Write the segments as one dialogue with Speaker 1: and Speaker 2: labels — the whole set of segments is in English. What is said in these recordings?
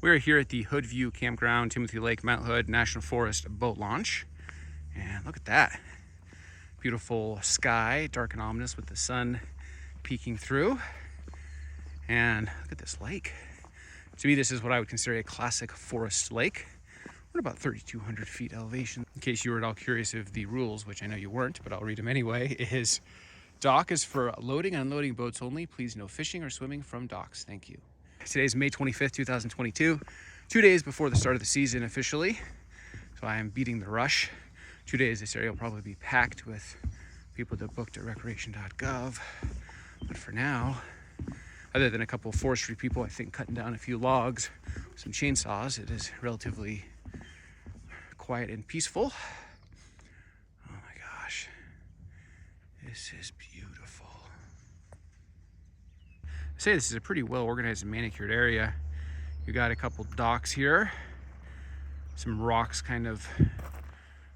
Speaker 1: We're here at the Hoodview Campground, Timothy Lake, Mount Hood National Forest boat launch. And look at that. Beautiful sky, dark and ominous with the sun peeking through. And look at this lake. To me, this is what I would consider a classic forest lake. We're at about 3,200 feet elevation. In case you were at all curious of the rules, which I know you weren't, but I'll read them anyway, is dock is for loading and unloading boats only. Please no fishing or swimming from docks. Thank you. Today's May 25th, 2022, 2 days before the start of the season officially. So I am beating the rush. 2 days, this area will probably be packed with people that booked at recreation.gov. But for now, other than a couple of forestry people, I think, cutting down a few logs with some chainsaws, it is relatively quiet and peaceful. Oh my gosh, this is beautiful. I say this is a pretty well organized and manicured area. You got a couple docks here, some rocks kind of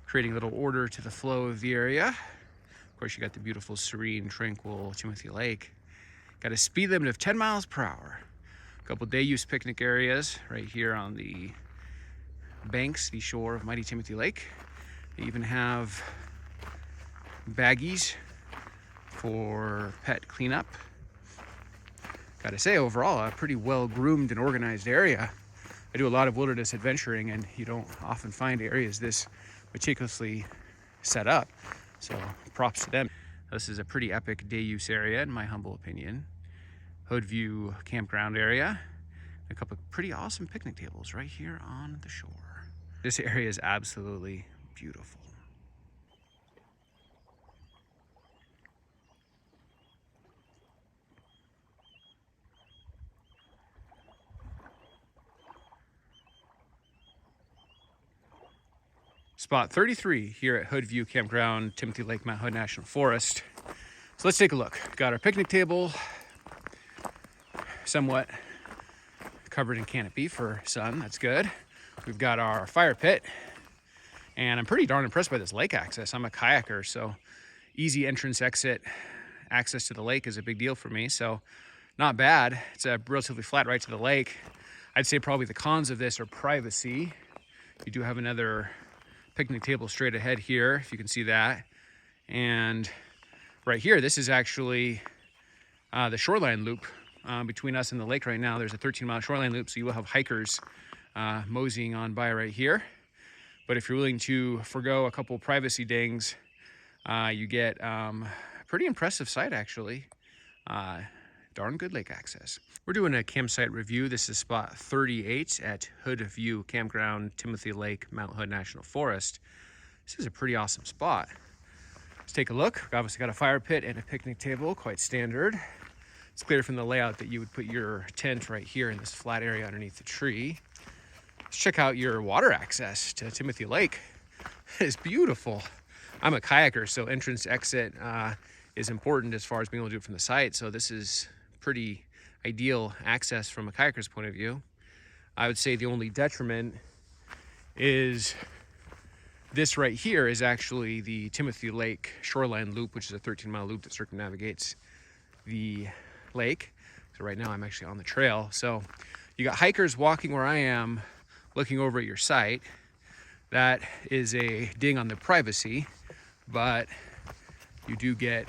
Speaker 1: creating a little order to the flow of the area. Of course, you got the beautiful, serene, tranquil Timothy Lake. Got a speed limit of 10 miles per hour. A couple day use picnic areas right here on the banks, the shore of mighty Timothy Lake. They even have baggies for pet cleanup. Gotta say, overall, a pretty well groomed and organized area. I do a lot of wilderness adventuring, and you don't often find areas this meticulously set up. So props to them. This is a pretty epic day use area, in my humble opinion. Hoodview Campground area. A couple of pretty awesome picnic tables right here on the shore. This area is absolutely beautiful. Spot 33 here at Hoodview Campground, Timothy Lake, Mount Hood National Forest. So let's take a look. Got our picnic table, somewhat covered in canopy for sun, that's good. We've got our fire pit, and I'm pretty darn impressed by this lake access. I'm a kayaker, so easy entrance, exit, access to the lake is a big deal for me, so not bad. It's a relatively flat right to the lake. I'd say probably the cons of this are privacy. You do have another picnic table straight ahead here, if you can see that. And right here, this is actually the shoreline loop between us and the lake right now. There's a 13-mile shoreline loop, so you will have hikers moseying on by right here. But if you're willing to forego a couple privacy dings, you get pretty impressive sight, actually. Darn good lake access. We're doing a campsite review. This is spot 38 at Hoodview Campground, Timothy Lake, Mount Hood National Forest. This is a pretty awesome spot. Let's take a look. We've obviously got a fire pit and a picnic table, quite standard. It's clear from the layout that you would put your tent right here in this flat area underneath the tree. Let's check out your water access to Timothy Lake. It's beautiful. I'm a kayaker, so entrance, exit is important as far as being able to do it from the site. So this is pretty ideal access from a kayaker's point of view. I would say the only detriment is this right here is actually the Timothy Lake shoreline loop, which is a 13-mile loop that circumnavigates the lake. So right now I'm actually on the trail. So you got hikers walking where I am, looking over at your site. That is a ding on the privacy, but you do get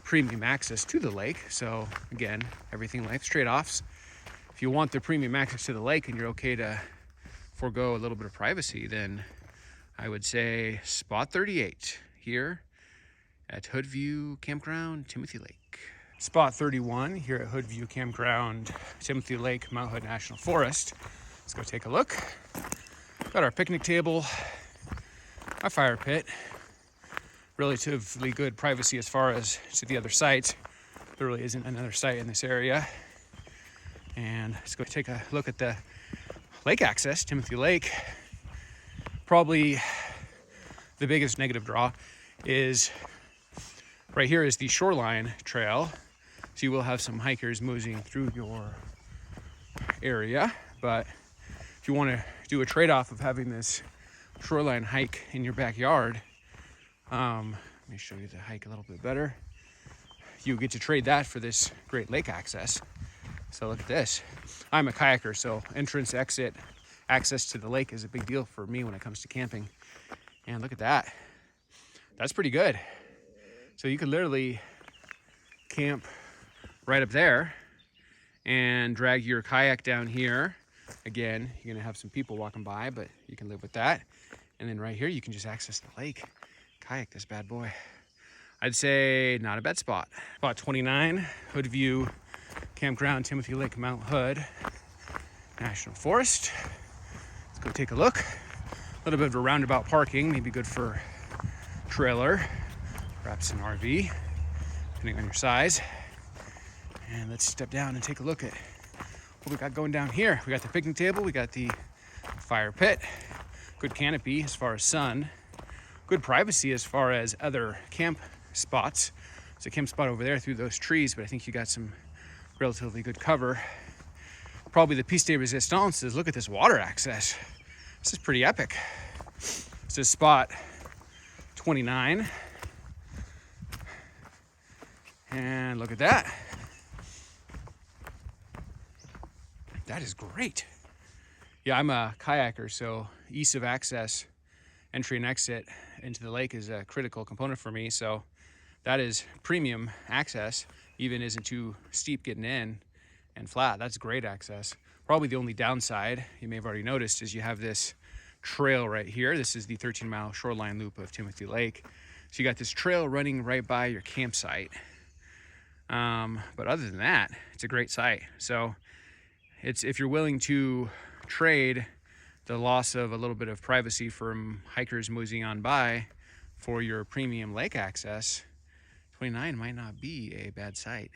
Speaker 1: premium access to the lake. So again, everything life's trade-offs. If you want the premium access to the lake and you're okay to forego a little bit of privacy, then I would say spot 38 here at Hoodview Campground, Timothy Lake. Spot 31 here at Hoodview Campground, Timothy Lake, Mount Hood National Forest. Let's go take a look. Got our picnic table, our fire pit. Relatively good privacy as far as to the other site. There really isn't another site in this area. And let's go take a look at the lake access, Timothy Lake. Probably the biggest negative draw is right here is the shoreline trail. So you will have some hikers moseying through your area. But if you want to do a trade-off of having this shoreline hike in your backyard, let me show you the hike a little bit better. You get to trade that for this great lake access. So look at this. I'm a kayaker, so entrance, exit, access to the lake is a big deal for me when it comes to camping. And look at that. That's pretty good. So you could literally camp right up there and drag your kayak down here. Again, you're gonna have some people walking by, but you can live with that. And then right here, you can just access the lake, kayak this bad boy. I'd say not a bad spot. Spot 29, Hoodview Campground, Timothy Lake, Mount Hood National Forest. Let's go take a look. A little bit of a roundabout parking, maybe good for trailer, perhaps an RV, depending on your size. And let's step down and take a look at what we got going down here. We got the picnic table, we got the fire pit, good canopy as far as sun, good privacy as far as other camp spots. There's a camp spot over there through those trees, but I think you got some relatively good cover. Probably the piece de resistance is look at this water access. This is pretty epic. This is spot 29. And look at that. That is great. Yeah, I'm a kayaker, so ease of access, entry and exit into the lake is a critical component for me. So that is premium access, even isn't too steep getting in and flat. That's great access. Probably the only downside you may have already noticed is you have this trail right here. This is the 13-mile shoreline loop of Timothy Lake. So you got this trail running right by your campsite. But other than that, it's a great site. So it's, if you're willing to trade the loss of a little bit of privacy from hikers moseying on by for your premium lake access, 29 might not be a bad site.